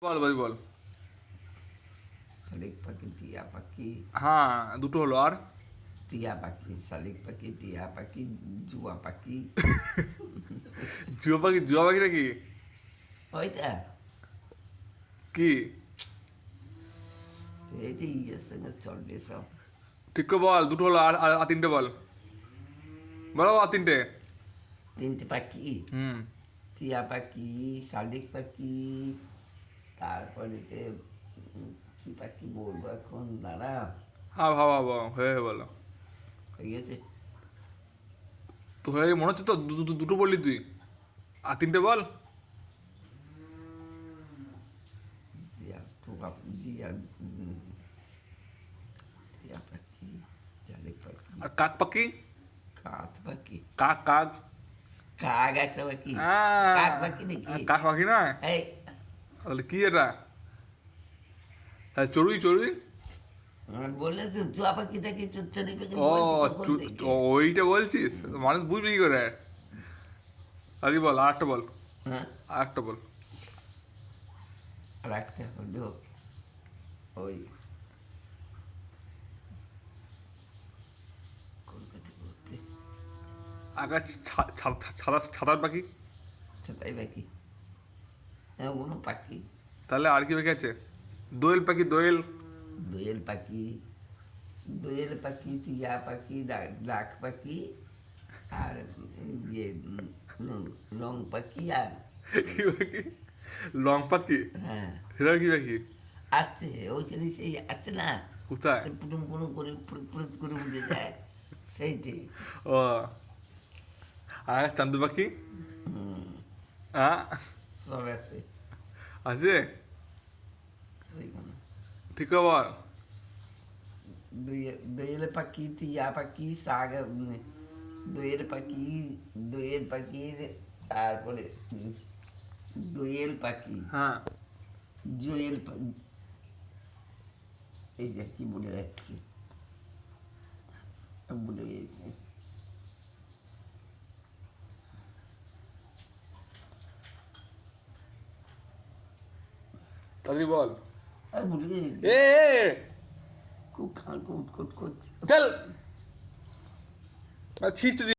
বল ভাই বল। শালিক পাখি, টিয়া পাখি। হ্যাঁ, দুটো হলো আর। টিয়া পাখি, শালিক পাখি, টিয়া পাখি, জুয়া পাখি। জুয়া পাখি নাকি? ওইটা কি? এই যে ইয়ের সঙ্গে চলবে সব। ঠিক করে বল, দুটো হলো আর আর আর তিনটে বল। বলো আর তিনটে। তিনটে পাখি, হুম। টিয়া পাখি, শালিক পাখি, তারপরে কি পাখি বলবো এখন, দাঁড়া। হ্যাঁ ভাবা ভাবা হয়ে বলো। হয়ে গেছে। তো হয়ে মনে হচ্ছে তো দুটো বললি তুই, আর তিনটে বল। জিয়া, টোকা, জিয়া, টিয়া পাখি, শালিক পাখি, আর কাক পাখি। কাক পাখি। কাক কাক। কাক একটা পাখি। আহ, কাক পাখি নাকি? কাক পাখি না? এই তাহলে কি এটা? হ্যাঁ, চড়ুই চড়ুই। বললে তো জুয়া পাখি থেকে চড়ি পাখি ও বলছি তখন থেকে। ওইটা বলছিস? মানুষ বুঝবি কি করে? আগে বল, আর একটা বল, হ্যাঁ, আর একটা বল। আর একটা হলো ওই কলকাতা করতে আকাশ ছাতার পাখি। সেটাই পাখি। হ্যাঁ, ওগুলো পাখি। তাহলে আর কি পাখি আছে? দোয়েল পাখি, দোয়েল। দোয়েল পাখি, দোয়েল পাখি, টিয়া পাখি, ডাক পাখি, আর ইয়ে লং পাখি। আর কি পাখি? লং পাখি। হ্যাঁ, সেটা কি পাখি? আছে ওইখানে, সেই আছে না, কোথায়? সে পুটুম পুটুম করে ফুরুত ফুরুত করে উঠে যায়, সেইটি। ও, আর চান্দু পাখি। হুম, হ্যাঁ, সব আছে আছে। সেইখানে। ঠিক করে বল। দোয়েল পাখি, টিয়া পাখি, শাক, দোয়েল পাখি, দোয়েল পাখির, তারপরে দোয়েল পাখি, হ্যাঁ, জোয়েল এই যে কি বলে যাচ্ছে, ভুলে গেছি। তাহলে বল। আর ভুলে গেছি, এ খুব খান খুট খুট করছে। চল, ছিটতে